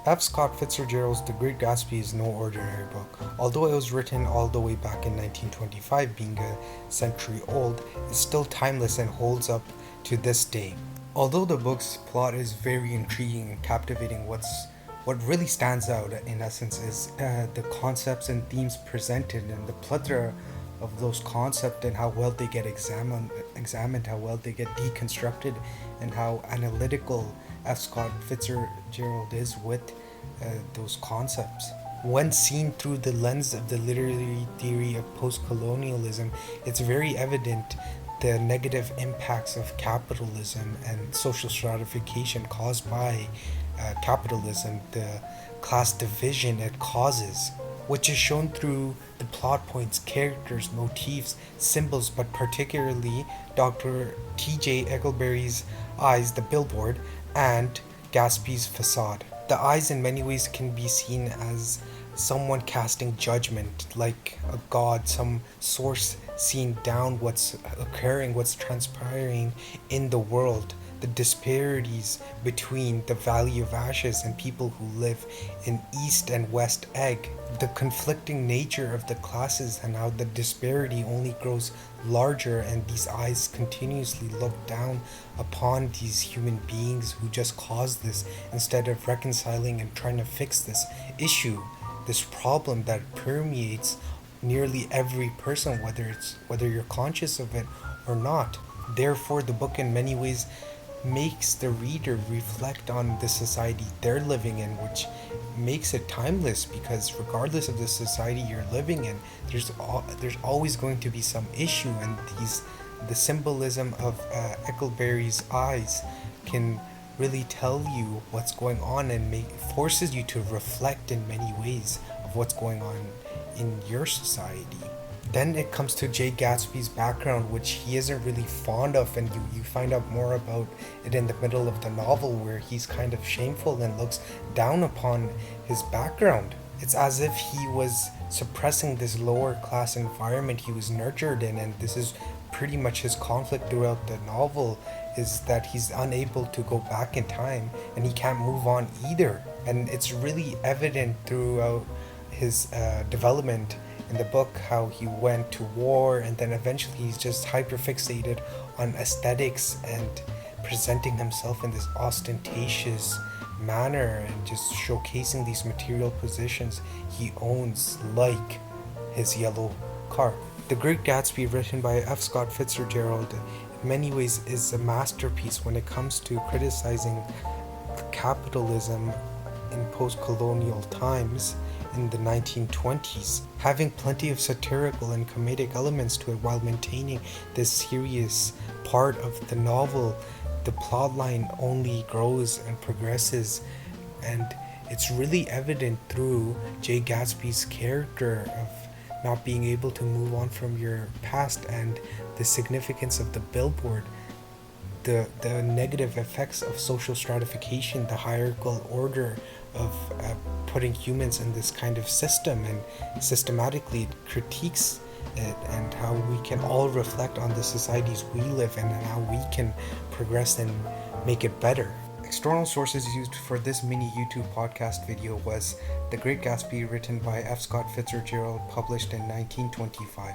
F. Scott Fitzgerald's The Great Gatsby is no ordinary book. Although it was written all the way back in 1925, being a century old, it's still timeless and holds up to this day. Although the book's plot is very intriguing and captivating, what really stands out in essence is the concepts and themes presented and the plethora of those concepts and how well they get examined, how well they get deconstructed, and how analytical F. Scott Fitzgerald is with those concepts. When seen through the lens of the literary theory of post-colonialism, it's very evident the negative impacts of capitalism and social stratification caused by capitalism, the class division it causes, which is shown through the plot points, characters, motifs, symbols, but particularly Dr. T.J. Eggleberry's eyes, the billboard, and Gatsby's facade. The eyes in many ways can be seen as someone casting judgment, like a god, some source seeing down what's occurring, what's transpiring in the world, the disparities between the Valley of Ashes and people who live in East and West Egg, the conflicting nature of the classes and how the disparity only grows larger, and these eyes continuously look down upon these human beings who just caused this instead of reconciling and trying to fix this issue, this problem that permeates nearly every person, whether you're conscious of it or not. Therefore, the book in many ways makes the reader reflect on the society they're living in, which makes it timeless, because regardless of the society you're living in, there's always going to be some issue, and the symbolism of Eckleberry's eyes can really tell you what's going on and forces you to reflect in many ways of what's going on in your society. Then it comes to Jay Gatsby's background, which he isn't really fond of, and you find out more about it in the middle of the novel, where he's kind of shameful and looks down upon his background. It's as if he was suppressing this lower class environment he was nurtured in, and this is pretty much his conflict throughout the novel, is that he's unable to go back in time and he can't move on either. And it's really evident throughout his development in the book how he went to war, and then eventually he's just hyperfixated on aesthetics and presenting himself in this ostentatious manner and just showcasing these material possessions he owns, like his yellow car. The Great Gatsby, written by F. Scott Fitzgerald, in many ways is a masterpiece when it comes to criticizing capitalism in post-colonial times in the 1920s, having plenty of satirical and comedic elements to it while maintaining this serious part of the novel. The plotline only grows and progresses, and it's really evident through Jay Gatsby's character of not being able to move on from your past, and the significance of the billboard, the negative effects of social stratification, the hierarchical order of putting humans in this kind of system, and systematically it critiques it, and how we can all reflect on the societies we live in and how we can progress and make it better. External sources used for this mini YouTube podcast video was The Great Gatsby, written by F. Scott Fitzgerald, published in 1925.